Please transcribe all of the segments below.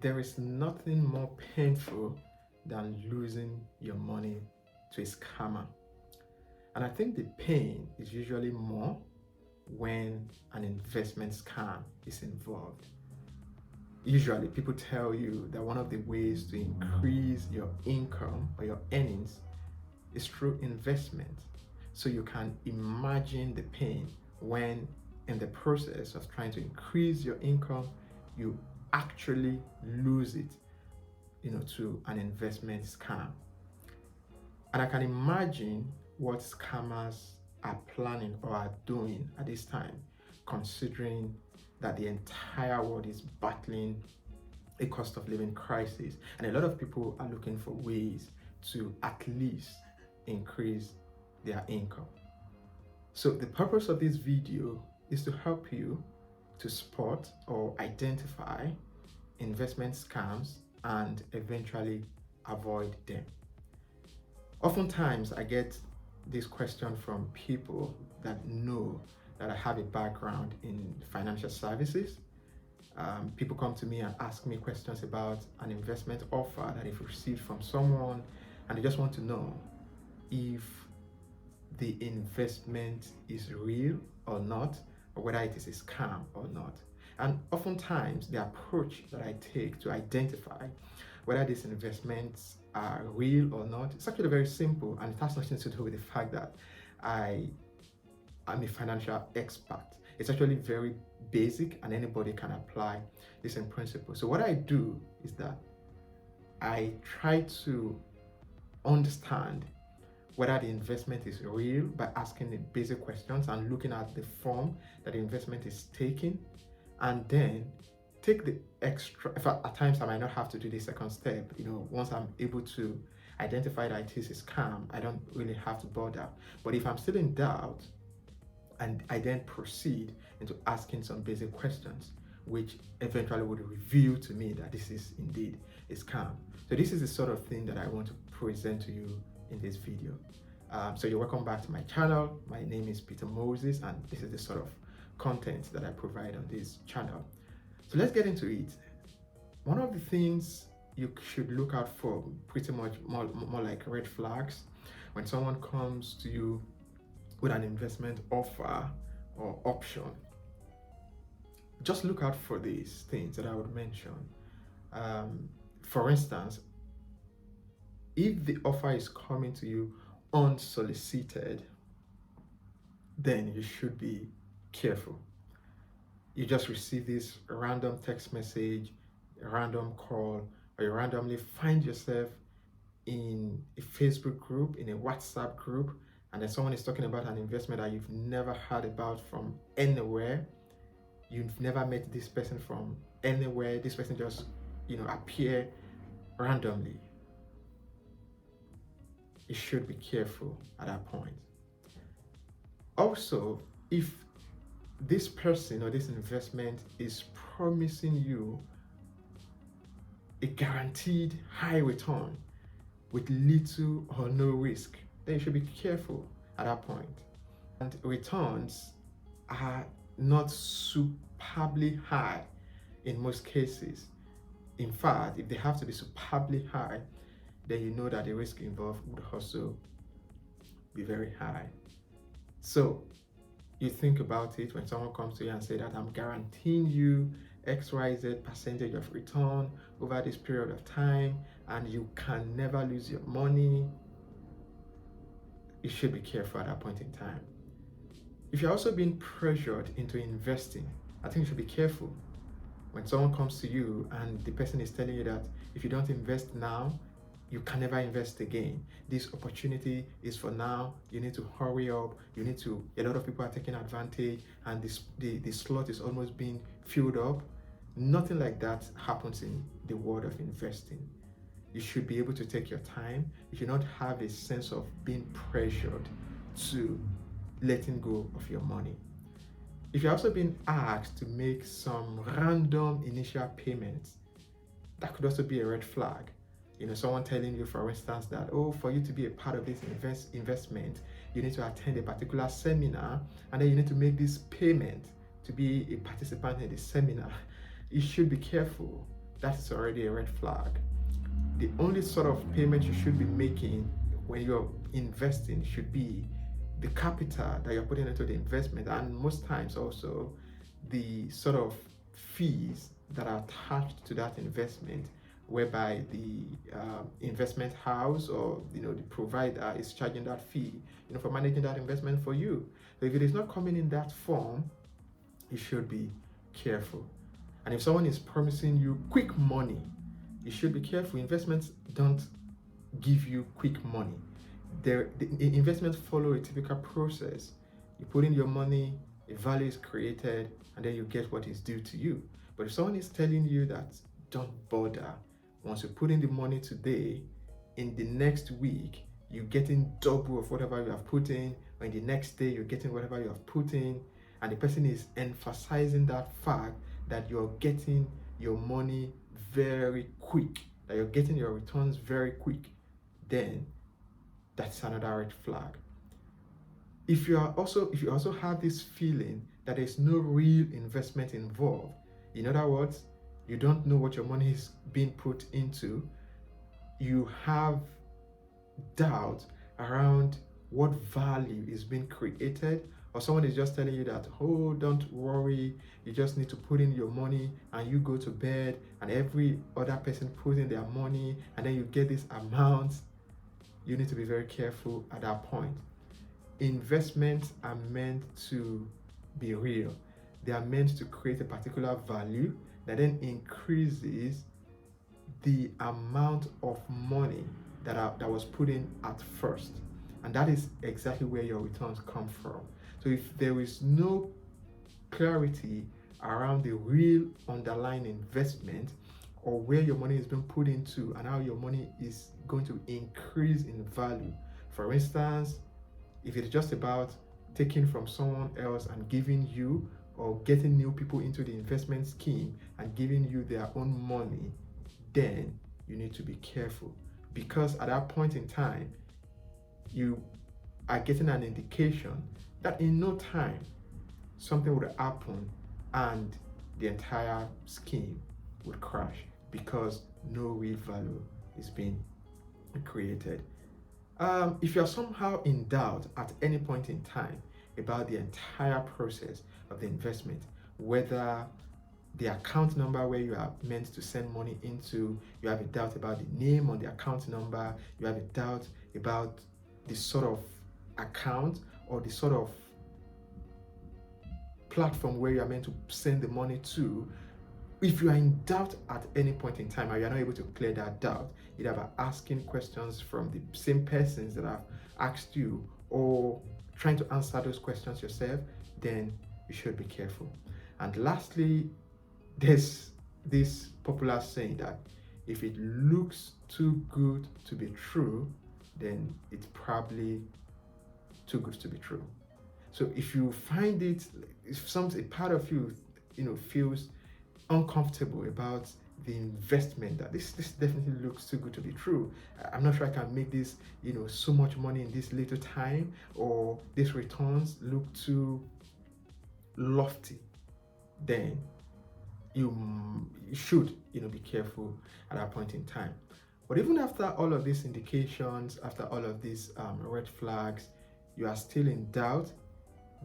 There is nothing more painful than losing your money to a scammer. And I think the pain is usually more when an investment scam is involved. Usually, people tell you that one of the ways to increase your income or your earnings is through investment. So you can imagine the pain when, in the process of trying to increase your income, you actually lose it, to an investment scam. And I can imagine what scammers are planning or are doing at this time, considering that the entire world is battling a cost of living crisis, and a lot of people are looking for ways to at least increase their income. So the purpose of this video is to help you to spot or identify investment scams and eventually avoid them. Oftentimes I get this question from people that know that I have a background in financial services. People come to me and ask me questions about an investment offer that they've received from someone, and they just want to know if the investment is real or not, or whether it is a scam or not. And oftentimes the approach that I take to identify whether these investments are real or not, it's actually very simple, and it has nothing to do with the fact that I'm a financial expert. It's actually very basic, and anybody can apply this in principle. So what I do is that I try to understand whether the investment is real by asking the basic questions and looking at the form that the investment is taking, and then take the extra. In fact, at times I might not have to do the second step. Once I'm able to identify that it is a scam, I don't really have to bother. But if I'm still in doubt, and I then proceed into asking some basic questions, which eventually would reveal to me that this is indeed a scam. So this is the sort of thing that I want to present to you in this video. So you're welcome back to my channel. My name is Peter Moses, and this is the sort of content that I provide on this channel. So let's get into it. One of the things you should look out for, pretty much more like red flags, when someone comes to you with an investment offer or option, just look out for these things that I would mention. For instance, if the offer is coming to you unsolicited, then you should be careful. You just receive this random text message, a random call, or you randomly find yourself in a Facebook group, in a WhatsApp group, and then someone is talking about an investment that you've never heard about from anywhere. You've never met this person from anywhere. This person just, appear randomly. You should be careful at that point. Also, if this person or this investment is promising you a guaranteed high return with little or no risk, then you should be careful at that point. And returns are not superbly high in most cases. In fact, if they have to be superbly high, then you know that the risk involved would also be very high. So you think about it when someone comes to you and say that I'm guaranteeing you XYZ percentage of return over this period of time, and you can never lose your money. You should be careful at that point in time. If you're also being pressured into investing, I think you should be careful. When someone comes to you and the person is telling you that if you don't invest now, you can never invest again. This opportunity is for now. You need to hurry up. A lot of people are taking advantage, and the slot is almost being filled up. Nothing like that happens in the world of investing. You should be able to take your time. You should not have a sense of being pressured to letting go of your money. If you're also being asked to make some random initial payments, that could also be a red flag. Someone telling you, for instance, that, for you to be a part of this investment, you need to attend a particular seminar, and then you need to make this payment to be a participant in the seminar. You should be careful. that is already a red flag. The only sort of payment you should be making when you're investing should be the capital that you're putting into the investment, and most times also the sort of fees that are attached to that investment, whereby the investment house or the provider is charging that fee for managing that investment for you. So if it is not coming in that form, you should be careful. And if someone is promising you quick money, you should be careful. Investments don't give you quick money. The investments follow a typical process. You put in your money, a value is created, and then you get what is due to you. But if someone is telling you that don't bother, once you put in the money today, in the next week you're getting double of whatever you have put in, or in the next day you're getting whatever you have put in, and the person is emphasizing that fact that you're getting your money very quick, that you're getting your returns very quick, then that's another red flag. If you also have this feeling that there's no real investment involved, in other words, you don't know what your money is being put into, you have doubt around what value is being created, or someone is just telling you that, oh, don't worry, you just need to put in your money and you go to bed, and every other person puts in their money and then you get this amount, you need to be very careful at that point. Investments are meant to be real. They are meant to create a particular value that then increases the amount of money that was put in at first. And that is exactly where your returns come from. So if there is no clarity around the real underlying investment, or where your money is being put into and how your money is going to increase in value. For instance, if it's just about taking from someone else and giving you, or getting new people into the investment scheme and giving you their own money, then you need to be careful, because at that point in time you are getting an indication that in no time something would happen and the entire scheme would crash, because no real value is being created. If you're somehow in doubt at any point in time about the entire process of the investment, whether the account number where you are meant to send money into, you have a doubt about the name on the account number, you have a doubt about the sort of account or the sort of platform where you are meant to send the money to, if you are in doubt at any point in time and you are not able to clear that doubt, either by asking questions from the same persons that have asked you, or trying to answer those questions yourself, then you should be careful. And lastly, there's this popular saying that if it looks too good to be true, then it's probably too good to be true. So if you find it, if a part of you, feels uncomfortable about the investment, that this definitely looks too good to be true, I'm not sure I can make this so much money in this little time, or these returns look too lofty, then you should be careful at that point in time. But even after all of these indications, after all of these red flags, you are still in doubt,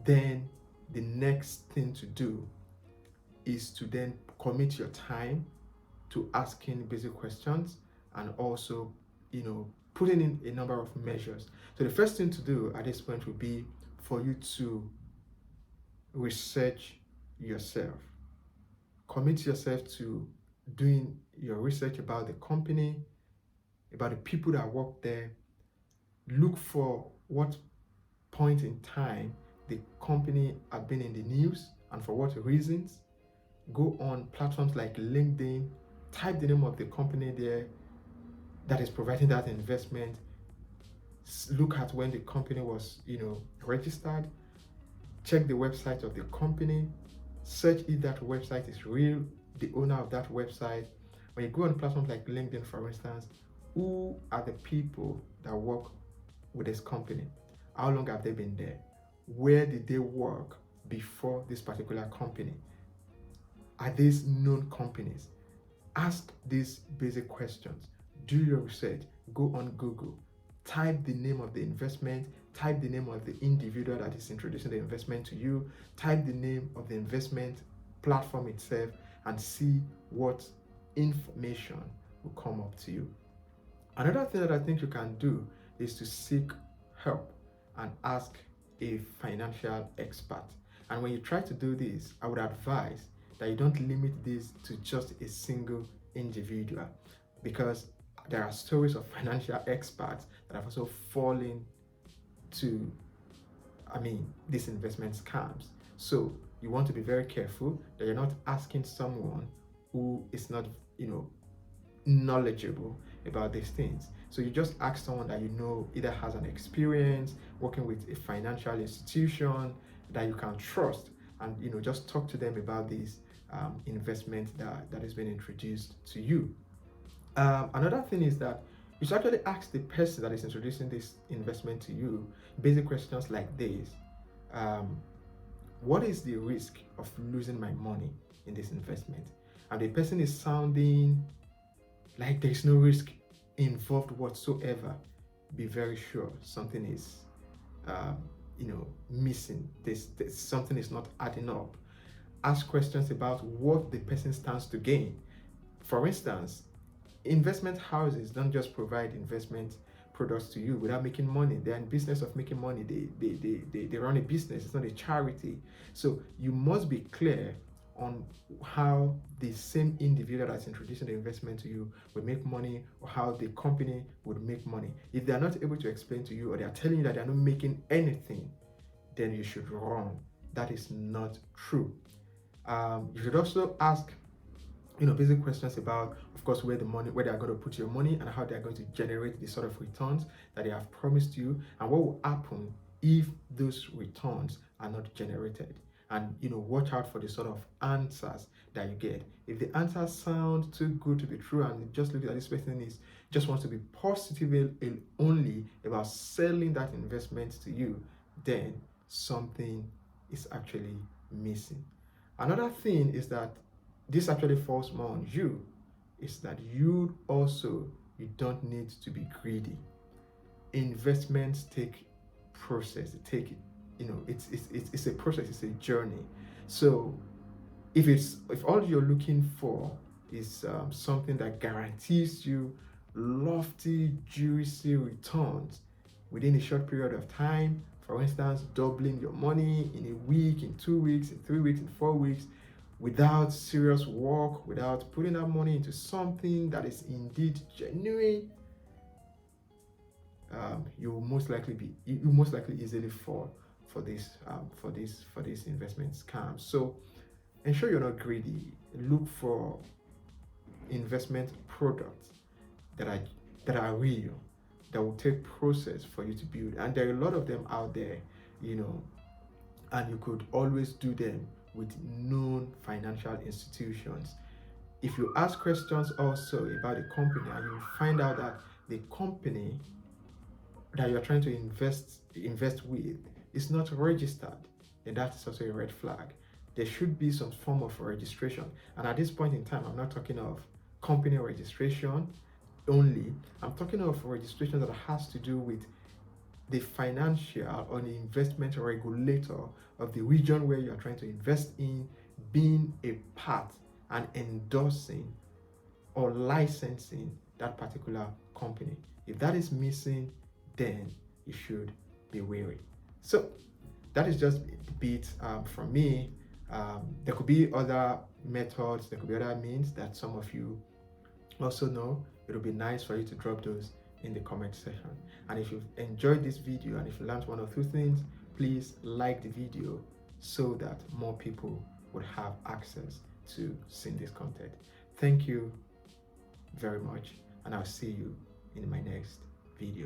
then the next thing to do is to then commit your time to asking basic questions, and also putting in a number of measures. So the first thing to do at this point would be for you to research yourself. Commit yourself to doing your research about the company, about the people that work there. Look for what point in time the company had been in the news and for what reasons. Go on platforms like LinkedIn, type the name of the company there that is providing that investment. Look at when the company was registered. Check the website of the company. Search if that website is real, the owner of that website. When you go on platforms like LinkedIn, for instance, who are the people that work with this company? How long have they been there? Where did they work before this particular company? Are these known companies? Ask these basic questions. Do your research. Go on Google. Type the name of the investment. Type the name of the individual that is introducing the investment to you. Type the name of the investment platform itself and see what information will come up to you. Another thing that I think you can do is to seek help and ask a financial expert. And when you try to do this, I would advise that you don't limit this to just a single individual, because there are stories of financial experts that have also fallen to, these investment scams. So you want to be very careful that you're not asking someone who is not, knowledgeable about these things. So you just ask someone that you know either has an experience working with a financial institution that you can trust, and just talk to them about this investment that has been introduced to you. Another thing is that you should actually ask the person that is introducing this investment to you basic questions like this. What is the risk of losing my money in this investment? And the person is sounding like there's no risk involved whatsoever, be very sure something is missing. This something is not adding up. Ask questions about what the person stands to gain. For instance, investment houses don't just provide investment products to you without making money. They're in business of making money. They run a business. It's not a charity. So you must be clear on how the same individual that's introducing the investment to you will make money, or how the company would make money. If they're not able to explain to you, or they're telling you that they're not making anything, then you should run. That is not true. You should also ask basic questions about, of course, where they are going to put your money, and how they are going to generate the sort of returns that they have promised you, and what will happen if those returns are not generated. And watch out for the sort of answers that you get. If the answers sound too good to be true, and it just looks like this person just wants to be positive only about selling that investment to you, then something is actually missing. Another thing is that this actually falls more on you, is that you don't need to be greedy. Investments take process. It's a process, it's a journey. So if all you're looking for is something that guarantees you lofty, juicy returns within a short period of time, for instance, doubling your money in a week, in 2 weeks, in 3 weeks, in 4 weeks, without serious work, without putting that money into something that is indeed genuine, you will most likely easily fall for this investment scam. So ensure you're not greedy. Look for investment products that are real, that will take process for you to build, and there are a lot of them out there, and you could always do them with known financial institutions. If you ask questions also about the company, and you find out that the company that you're trying to invest with is not registered, then that is also a red flag. There should be some form of registration. And at this point in time, I'm not talking of company registration only. I'm talking of registration that has to do with the financial or the investment regulator of the region where you are trying to invest in, being a part and endorsing or licensing that particular company. If that is missing, then you should be wary. So that is just a bit from me. There could be other methods, there could be other means that some of you also know. It would be nice for you to drop those in the comment section. And if you've enjoyed this video, and if you learned one or two things, please like the video so that more people would have access to seeing this content. Thank you very much, and I'll see you in my next video.